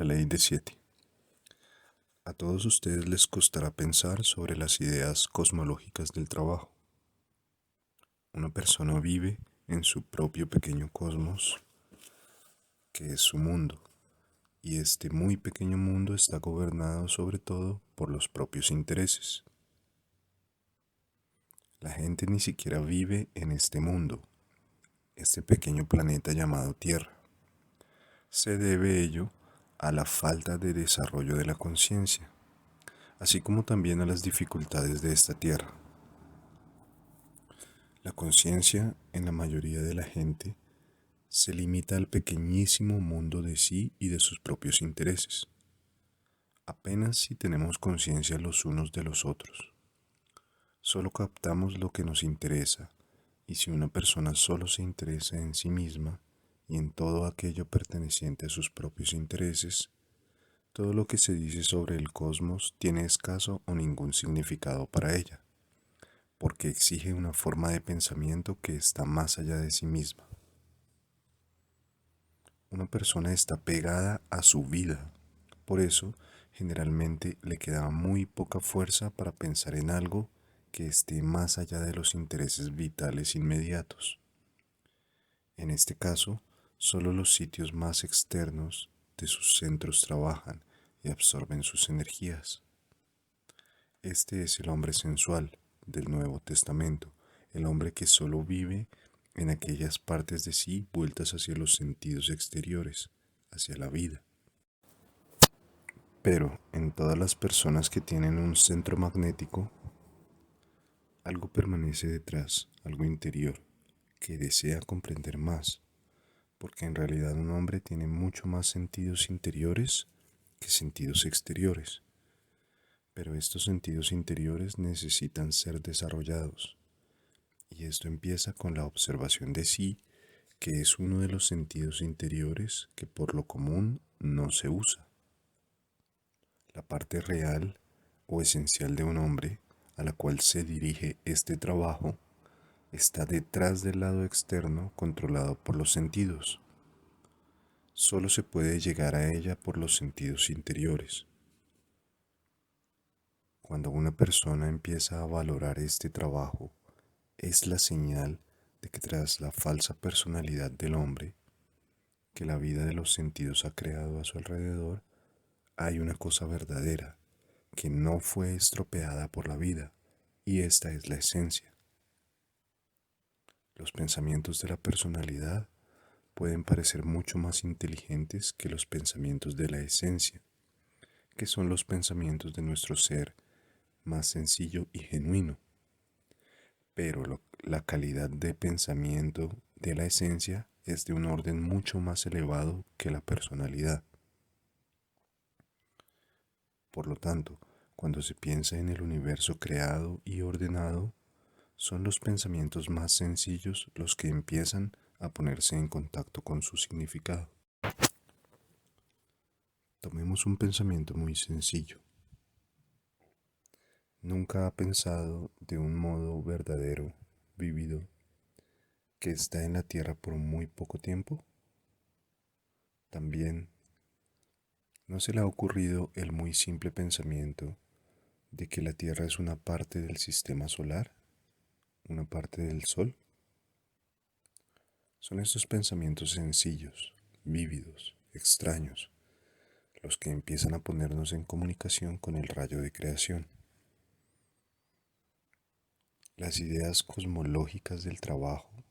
La ley de 7. A todos ustedes les costará pensar sobre las ideas cosmológicas del trabajo. Una persona vive en su propio pequeño cosmos, que es su mundo, y este muy pequeño mundo está gobernado sobre todo por los propios intereses. La gente ni siquiera vive en este mundo, este pequeño planeta llamado Tierra. Se debe ello a la falta de desarrollo de la conciencia, así como también a las dificultades de esta Tierra. La conciencia en la mayoría de la gente se limita al pequeñísimo mundo de sí y de sus propios intereses. Apenas si tenemos conciencia los unos de los otros. Solo captamos lo que nos interesa, y si una persona solo se interesa en sí misma y en todo aquello perteneciente a sus propios intereses, todo lo que se dice sobre el cosmos tiene escaso o ningún significado para ella, porque exige una forma de pensamiento que está más allá de sí misma. Una persona está pegada a su vida, por eso generalmente le queda muy poca fuerza para pensar en algo que esté más allá de los intereses vitales inmediatos. En este caso, solo los sitios más externos de sus centros trabajan y absorben sus energías. Este es el hombre sensual del Nuevo Testamento, el hombre que solo vive en aquellas partes de sí vueltas hacia los sentidos exteriores, hacia la vida. Pero en todas las personas que tienen un centro magnético, algo permanece detrás, algo interior, que desea comprender más, porque en realidad un hombre tiene mucho más sentidos interiores que sentidos exteriores. Pero estos sentidos interiores necesitan ser desarrollados, y esto empieza con la observación de sí, que es uno de los sentidos interiores que por lo común no se usa. La parte real o esencial de un hombre a la cual se dirige este trabajo está detrás del lado externo controlado por los sentidos. Solo se puede llegar a ella por los sentidos interiores. Cuando una persona empieza a valorar este trabajo, es la señal de que tras la falsa personalidad del hombre, que la vida de los sentidos ha creado a su alrededor, hay una cosa verdadera, que no fue estropeada por la vida, y esta es la esencia. Los pensamientos de la personalidad pueden parecer mucho más inteligentes que los pensamientos de la esencia, que son los pensamientos de nuestro ser más sencillo y genuino. Pero la calidad de pensamiento de la esencia es de un orden mucho más elevado que la personalidad. Por lo tanto, cuando se piensa en el universo creado y ordenado, son los pensamientos más sencillos los que empiezan a ponerse en contacto con su significado. Tomemos un pensamiento muy sencillo. ¿Nunca ha pensado de un modo verdadero, vívido, que está en la Tierra por muy poco tiempo? También, ¿no se le ha ocurrido el muy simple pensamiento de que la Tierra es una parte del sistema solar, una parte del Sol? Son estos pensamientos sencillos, vívidos, extraños, los que empiezan a ponernos en comunicación con el rayo de creación. Las ideas cosmológicas del trabajo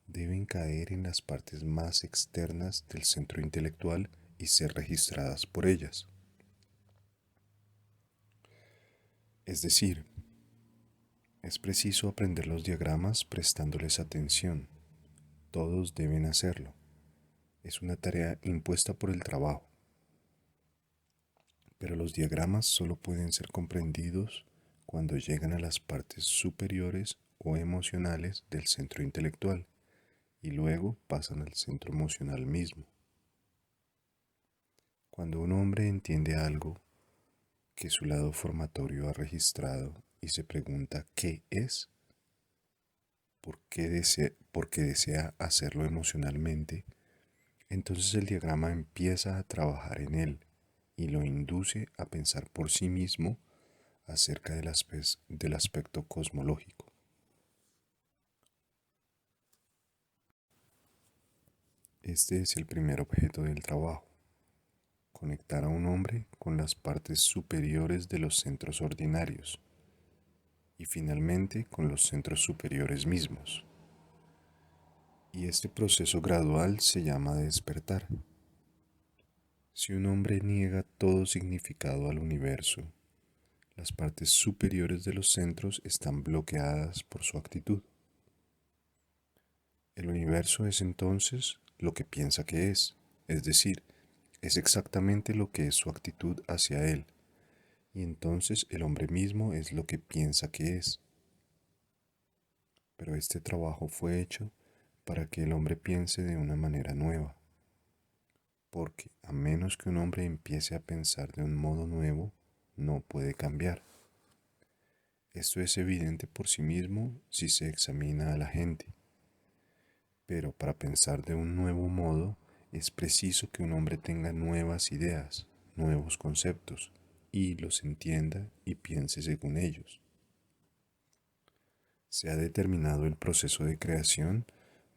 deben caer en las partes más externas del centro intelectual y ser registradas por ellas. Es decir, es preciso aprender los diagramas prestándoles atención. Todos deben hacerlo. Es una tarea impuesta por el trabajo. Pero los diagramas solo pueden ser comprendidos cuando llegan a las partes superiores o emocionales del centro intelectual y luego pasan al centro emocional mismo. Cuando un hombre entiende algo que su lado formatorio ha registrado y se pregunta qué es, por qué desea hacerlo emocionalmente, entonces el diagrama empieza a trabajar en él y lo induce a pensar por sí mismo acerca del aspecto cosmológico. Este es el primer objeto del trabajo: conectar a un hombre con las partes superiores de los centros ordinarios y finalmente con los centros superiores mismos. Y este proceso gradual se llama despertar. Si un hombre niega todo significado al universo, las partes superiores de los centros están bloqueadas por su actitud. El universo es entonces lo que piensa que es decir, es exactamente lo que es su actitud hacia él, y entonces el hombre mismo es lo que piensa que es. Pero este trabajo fue hecho para que el hombre piense de una manera nueva, porque a menos que un hombre empiece a pensar de un modo nuevo, no puede cambiar. Esto es evidente por sí mismo si se examina a la gente. Pero para pensar de un nuevo modo es preciso que un hombre tenga nuevas ideas, nuevos conceptos, y los entienda y piense según ellos. Se ha determinado el proceso de creación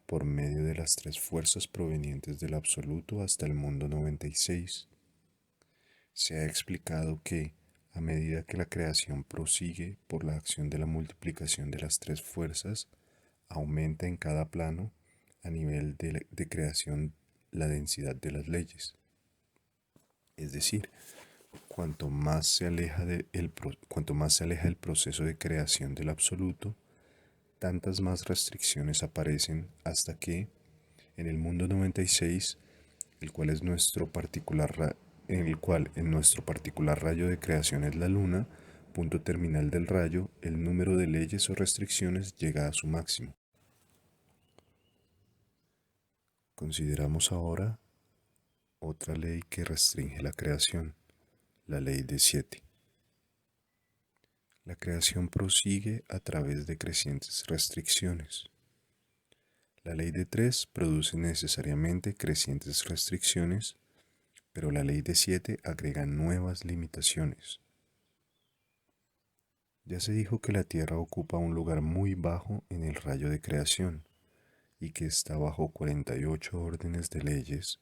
por medio de las tres fuerzas provenientes del absoluto hasta el mundo 96. Se ha explicado que, a medida que la creación prosigue por la acción de la multiplicación de las tres fuerzas, aumenta en cada plano, a nivel de creación, la densidad de las leyes. Es decir, cuanto más se aleja el proceso de creación del absoluto, tantas más restricciones aparecen hasta que, en el mundo 96, el cual es en nuestro particular rayo de creación es la luna, punto terminal del rayo, el número de leyes o restricciones llega a su máximo. Consideramos ahora otra ley que restringe la creación, la ley de 7. La creación prosigue a través de crecientes restricciones. La ley de 3 produce necesariamente crecientes restricciones, pero la ley de 7 agrega nuevas limitaciones. Ya se dijo que la Tierra ocupa un lugar muy bajo en el rayo de creación y que está bajo 48 órdenes de leyes,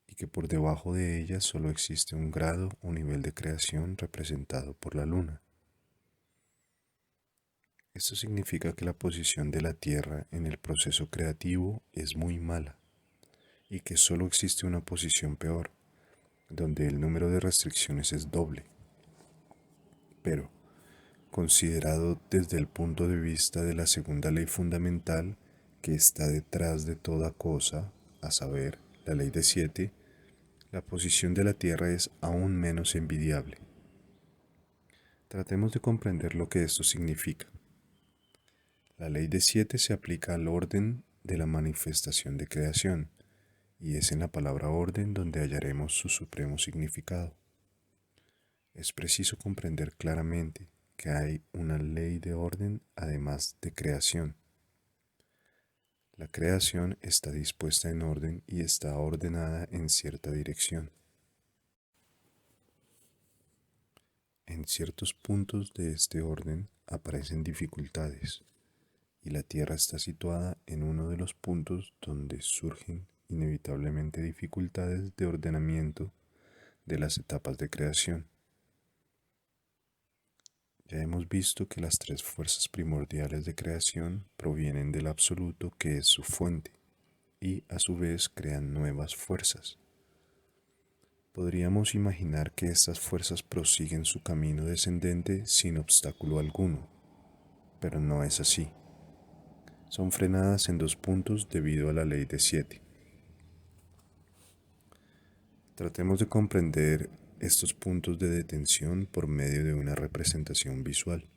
y que por debajo de ella solo existe un grado o nivel de creación representado por la luna. Esto significa que la posición de la Tierra en el proceso creativo es muy mala y que solo existe una posición peor, donde el número de restricciones es doble. Pero, considerado desde el punto de vista de la segunda ley fundamental que está detrás de toda cosa, a saber, la ley de 7, la posición de la Tierra es aún menos envidiable. Tratemos de comprender lo que esto significa. La ley de 7 se aplica al orden de la manifestación de creación, y es en la palabra orden donde hallaremos su supremo significado. Es preciso comprender claramente que hay una ley de orden además de creación. La creación está dispuesta en orden y está ordenada en cierta dirección. En ciertos puntos de este orden aparecen dificultades, y la Tierra está situada en uno de los puntos donde surgen inevitablemente dificultades de ordenamiento de las etapas de creación. Ya hemos visto que las tres fuerzas primordiales de creación provienen del absoluto, que es su fuente, y a su vez crean nuevas fuerzas. Podríamos imaginar que estas fuerzas prosiguen su camino descendente sin obstáculo alguno, pero no es así. Son frenadas en dos puntos debido a la ley de 7. Tratemos de comprender estos puntos de detención por medio de una representación visual.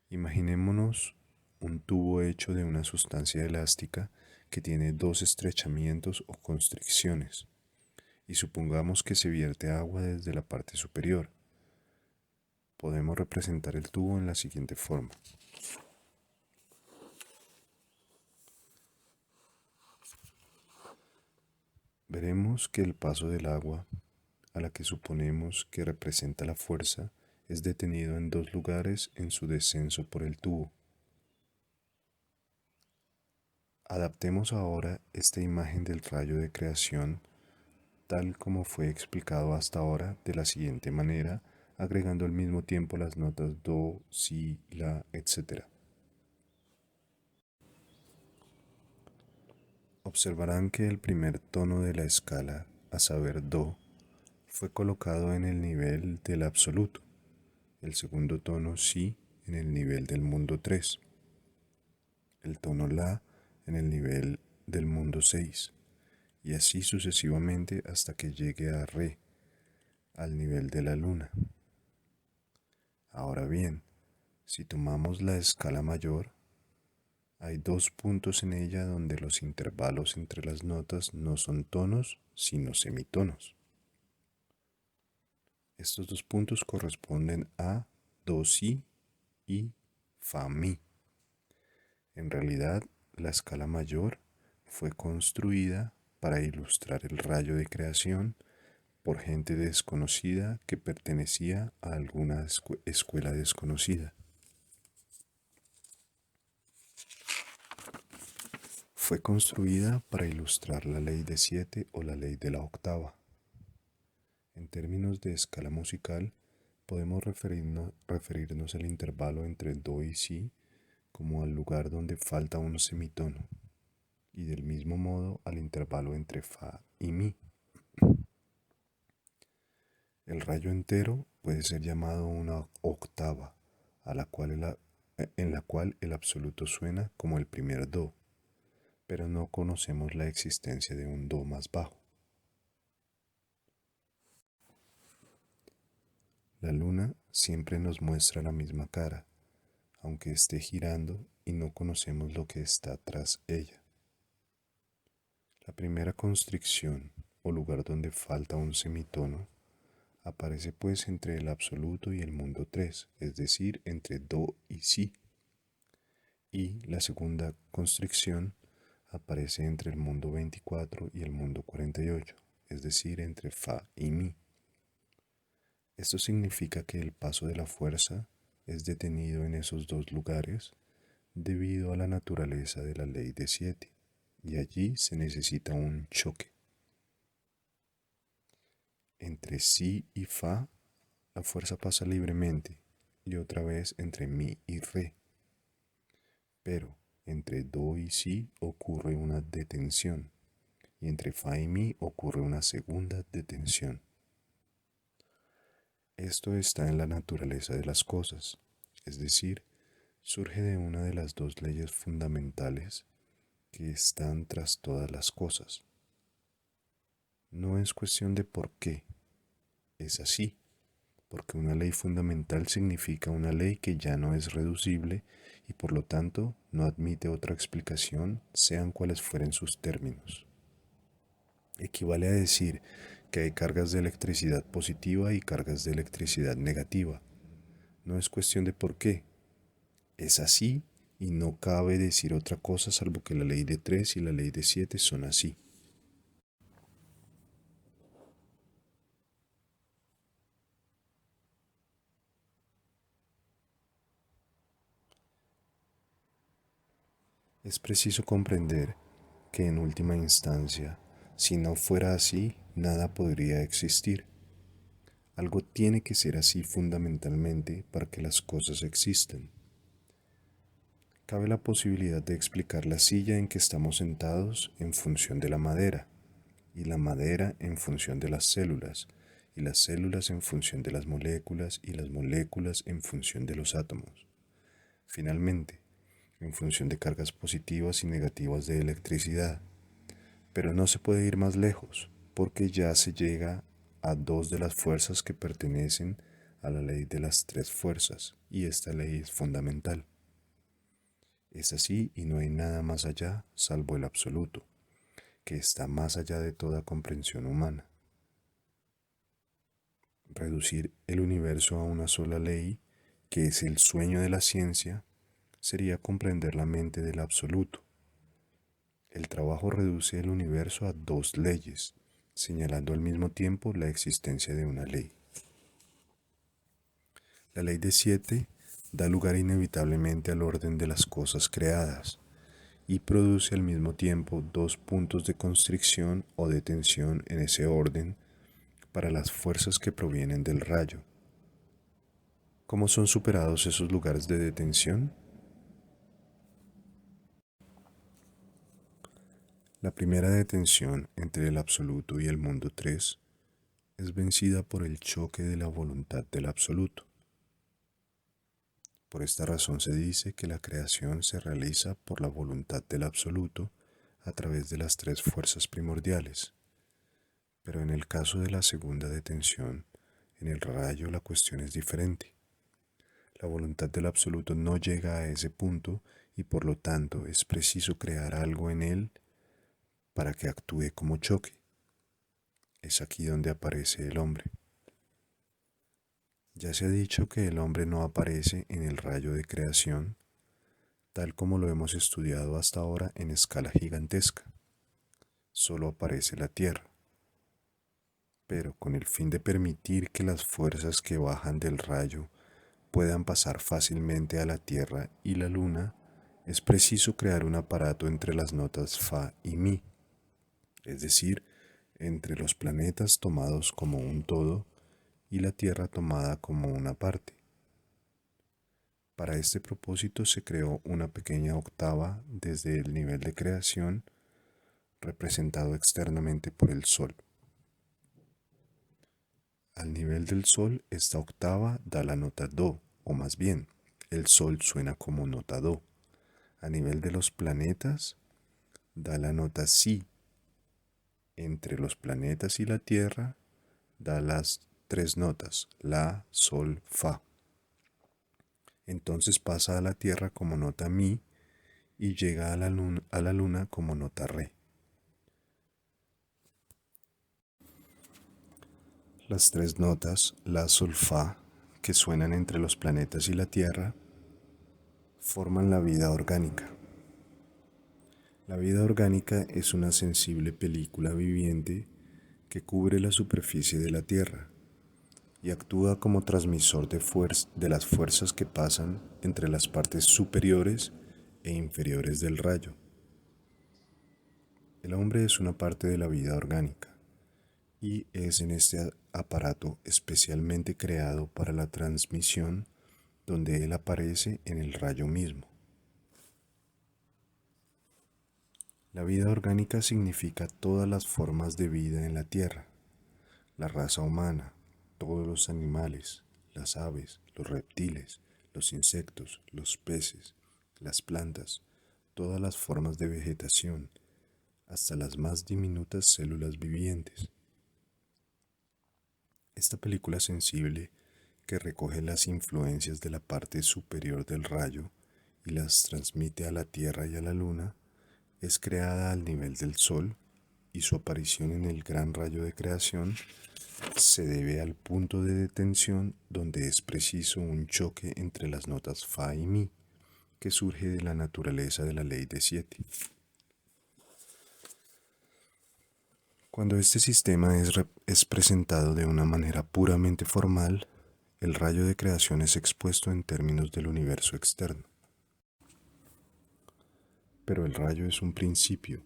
Imaginémonos un tubo hecho de una sustancia elástica que tiene dos estrechamientos o constricciones, y supongamos que se vierte agua desde la parte superior. Podemos representar el tubo en la siguiente forma. Veremos que el paso del agua a la que suponemos que representa la fuerza es detenido en dos lugares en su descenso por el tubo. Adaptemos ahora esta imagen del rayo de creación tal como fue explicado hasta ahora de la siguiente manera, agregando al mismo tiempo las notas do, si, la, etc. Observarán que el primer tono de la escala, a saber do, fue colocado en el nivel del absoluto, el segundo tono si en el nivel del mundo 3, el tono la en el nivel del mundo 6, y así sucesivamente hasta que llegue a re, al nivel de la luna. Ahora bien, si tomamos la escala mayor, hay dos puntos en ella donde los intervalos entre las notas no son tonos, sino semitonos. Estos dos puntos corresponden a do si y fa mi. En realidad, la escala mayor fue construida para ilustrar el rayo de creación por gente desconocida que pertenecía a alguna escuela desconocida. Fue construida para ilustrar la ley de 7 o la ley de la octava. En términos de escala musical, podemos referirnos al intervalo entre do y si como al lugar donde falta un semitono, y del mismo modo al intervalo entre fa y mi. El rayo entero puede ser llamado una octava, en la cual el absoluto suena como el primer do, pero no conocemos la existencia de un do más bajo. La luna siempre nos muestra la misma cara, aunque esté girando y no conocemos lo que está tras ella. La primera constricción, o lugar donde falta un semitono, aparece pues entre el absoluto y el mundo 3, es decir, entre do y si. Y la segunda constricción aparece entre el mundo 24 y el mundo 48, es decir, entre fa y mi. Esto significa que el paso de la fuerza es detenido en esos dos lugares debido a la naturaleza de la ley de 7, y allí se necesita un choque. Entre si y fa, la fuerza pasa libremente, y otra vez entre mi y re. Pero entre do y si ocurre una detención, y entre fa y mi ocurre una segunda detención. Esto está en la naturaleza de las cosas, es decir, surge de una de las dos leyes fundamentales que están tras todas las cosas. No es cuestión de por qué, es así, porque una ley fundamental significa una ley que ya no es reducible y por lo tanto no admite otra explicación, sean cuales fueren sus términos. Equivale a decir que hay cargas de electricidad positiva y cargas de electricidad negativa. No es cuestión de por qué, es así y no cabe decir otra cosa salvo que la ley de 3 y la ley de 7 son así. Es preciso comprender que en última instancia, si no fuera así, nada podría existir. Algo tiene que ser así fundamentalmente para que las cosas existan. Cabe la posibilidad de explicar la silla en que estamos sentados en función de la madera, y la madera en función de las células, y las células en función de las moléculas, y las moléculas en función de los átomos. Finalmente, en función de cargas positivas y negativas de electricidad. Pero no se puede ir más lejos, porque ya se llega a dos de las fuerzas que pertenecen a la ley de las tres fuerzas, y esta ley es fundamental. Es así y no hay nada más allá salvo el absoluto, que está más allá de toda comprensión humana. Reducir el universo a una sola ley, que es el sueño de la ciencia, sería comprender la mente del absoluto. El trabajo reduce el universo a dos leyes, señalando al mismo tiempo la existencia de una ley. La ley de 7 da lugar inevitablemente al orden de las cosas creadas y produce al mismo tiempo dos puntos de constricción o de tensión en ese orden para las fuerzas que provienen del rayo. ¿Cómo son superados esos lugares de detención? La primera detención entre el absoluto y el mundo 3 es vencida por el choque de la voluntad del absoluto. Por esta razón se dice que la creación se realiza por la voluntad del absoluto a través de las tres fuerzas primordiales. Pero en el caso de la segunda detención, en el rayo la cuestión es diferente. La voluntad del absoluto no llega a ese punto y por lo tanto es preciso crear algo en él para que actúe como choque. Es aquí donde aparece el hombre. Ya se ha dicho que el hombre no aparece en el rayo de creación, tal como lo hemos estudiado hasta ahora en escala gigantesca. Solo aparece la Tierra. Pero con el fin de permitir que las fuerzas que bajan del rayo puedan pasar fácilmente a la Tierra y la Luna, es preciso crear un aparato entre las notas Fa y Mi, es decir, entre los planetas tomados como un todo y la Tierra tomada como una parte. Para este propósito se creó una pequeña octava desde el nivel de creación representado externamente por el Sol. Al nivel del Sol, esta octava da la nota Do, o más bien, el Sol suena como nota Do. A nivel de los planetas, da la nota Si. Entre los planetas y la Tierra, da las tres notas, La, Sol, Fa. Entonces pasa a la Tierra como nota Mi y llega a la Luna como nota Re. Las tres notas, La, Sol, Fa, que suenan entre los planetas y la Tierra, forman la vida orgánica. La vida orgánica es una sensible película viviente que cubre la superficie de la Tierra y actúa como transmisor de las fuerzas que pasan entre las partes superiores e inferiores del rayo. El hombre es una parte de la vida orgánica y es en este aparato especialmente creado para la transmisión donde él aparece en el rayo mismo. La vida orgánica significa todas las formas de vida en la Tierra, la raza humana, todos los animales, las aves, los reptiles, los insectos, los peces, las plantas, todas las formas de vegetación, hasta las más diminutas células vivientes. Esta película sensible, que recoge las influencias de la parte superior del rayo y las transmite a la Tierra y a la Luna, es creada al nivel del Sol y su aparición en el gran rayo de creación se debe al punto de detención donde es preciso un choque entre las notas Fa y Mi, que surge de la naturaleza de la ley de 7. Cuando este sistema es presentado de una manera puramente formal, el rayo de creación es expuesto en términos del universo externo. Pero el rayo es un principio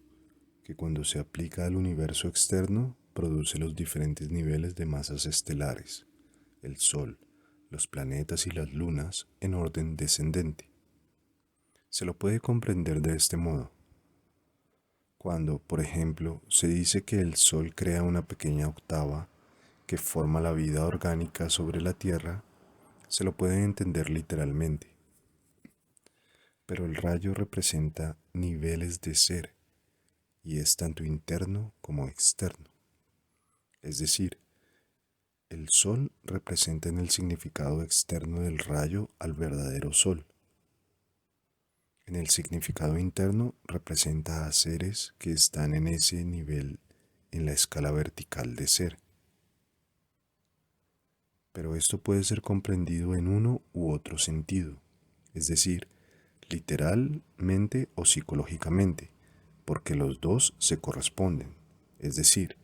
que cuando se aplica al universo externo produce los diferentes niveles de masas estelares, el Sol, los planetas y las lunas en orden descendente. Se lo puede comprender de este modo. Cuando, por ejemplo, se dice que el Sol crea una pequeña octava que forma la vida orgánica sobre la Tierra, se lo puede entender literalmente. Pero el rayo representa niveles de ser y es tanto interno como externo. Es decir, el Sol representa en el significado externo del rayo al verdadero Sol. En el significado interno representa a seres que están en ese nivel en la escala vertical de ser. Pero esto puede ser comprendido en uno u otro sentido, es decir, literalmente o psicológicamente, porque los dos se corresponden. Es decir,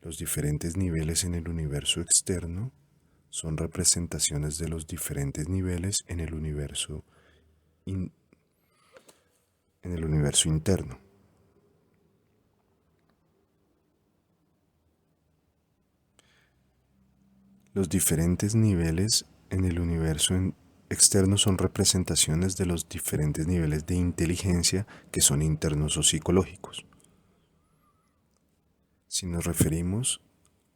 Los diferentes niveles en el universo externo son representaciones de los diferentes niveles in- en el universo interno. Los diferentes niveles en el externo son representaciones de los diferentes niveles de inteligencia que son internos o psicológicos. Si nos referimos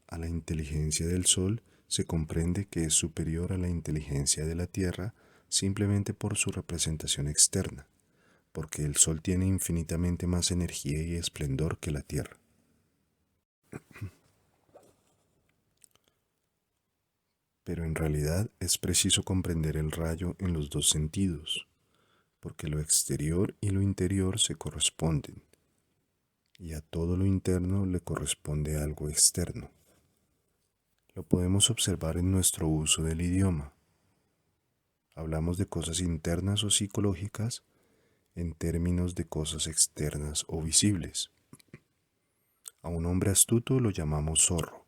a la inteligencia del Sol, se comprende que es superior a la inteligencia de la Tierra simplemente por su representación externa, porque el Sol tiene infinitamente más energía y esplendor que la Tierra. Pero en realidad es preciso comprender el rayo en los dos sentidos, porque lo exterior y lo interior se corresponden, y a todo lo interno le corresponde algo externo. Lo podemos observar en nuestro uso del idioma. Hablamos de cosas internas o psicológicas en términos de cosas externas o visibles. A un hombre astuto lo llamamos zorro,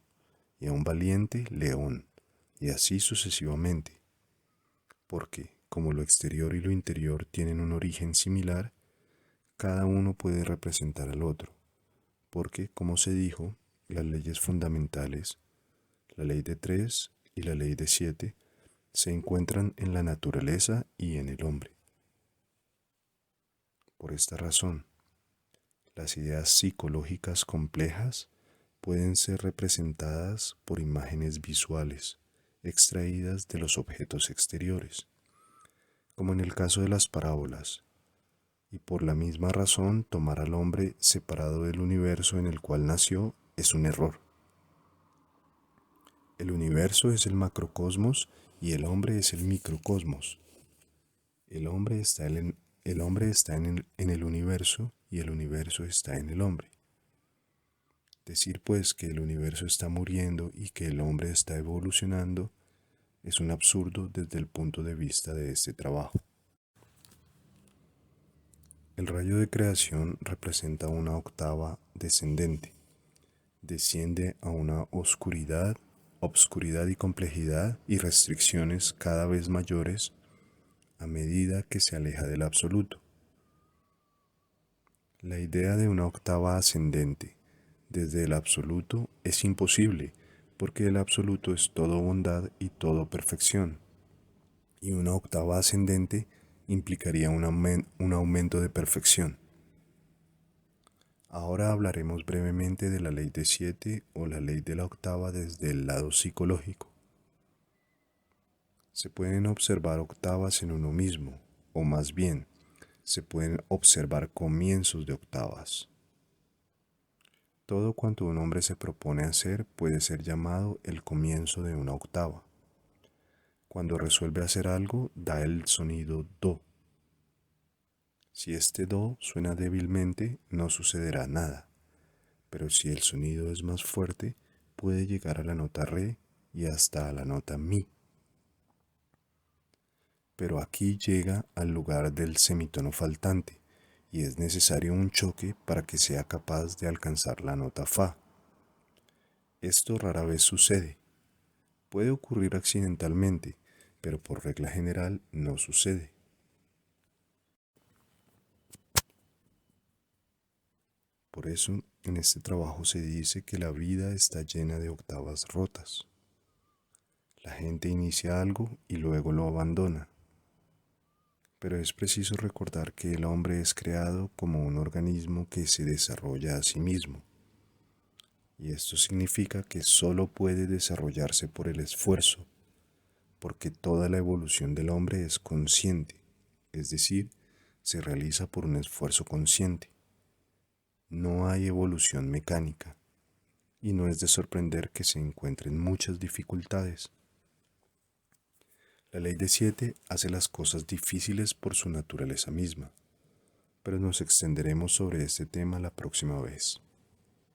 y a un valiente león, y así sucesivamente, porque como lo exterior y lo interior tienen un origen similar, cada uno puede representar al otro, porque, como se dijo, las leyes fundamentales, la ley de 3 y la ley de 7, se encuentran en la naturaleza y en el hombre. Por esta razón, las ideas psicológicas complejas pueden ser representadas por imágenes visuales extraídas de los objetos exteriores, como en el caso de las parábolas, y por la misma razón tomar al hombre separado del universo en el cual nació es un error. El universo es el macrocosmos y el hombre es el microcosmos. El hombre está en el universo y el universo está en el hombre. Decir pues que el universo está muriendo y que el hombre está evolucionando es un absurdo desde el punto de vista de este trabajo. El rayo de creación representa una octava descendente. Desciende a una obscuridad y complejidad y restricciones cada vez mayores a medida que se aleja del absoluto. La idea de una octava ascendente desde el absoluto es imposible, porque el absoluto es todo bondad y todo perfección, y una octava ascendente implicaría un aumento de perfección. Ahora hablaremos brevemente de la ley de 7 o la ley de la octava desde el lado psicológico. Se pueden observar octavas en uno mismo, o más bien, se pueden observar comienzos de octavas. Todo cuanto un hombre se propone hacer puede ser llamado el comienzo de una octava. Cuando resuelve hacer algo, da el sonido do. Si este do suena débilmente, no sucederá nada, pero si el sonido es más fuerte, puede llegar a la nota re y hasta a la nota mi. Pero aquí llega al lugar del semitono faltante, y es necesario un choque para que sea capaz de alcanzar la nota fa. Esto rara vez sucede. Puede ocurrir accidentalmente, pero por regla general no sucede. Por eso, en este trabajo se dice que la vida está llena de octavas rotas. La gente inicia algo y luego lo abandona. Pero es preciso recordar que el hombre es creado como un organismo que se desarrolla a sí mismo. Y esto significa que solo puede desarrollarse por el esfuerzo, porque toda la evolución del hombre es consciente, es decir, se realiza por un esfuerzo consciente. No hay evolución mecánica, y no es de sorprender que se encuentren muchas dificultades. La ley de 7 hace las cosas difíciles por su naturaleza misma, pero nos extenderemos sobre este tema la próxima vez.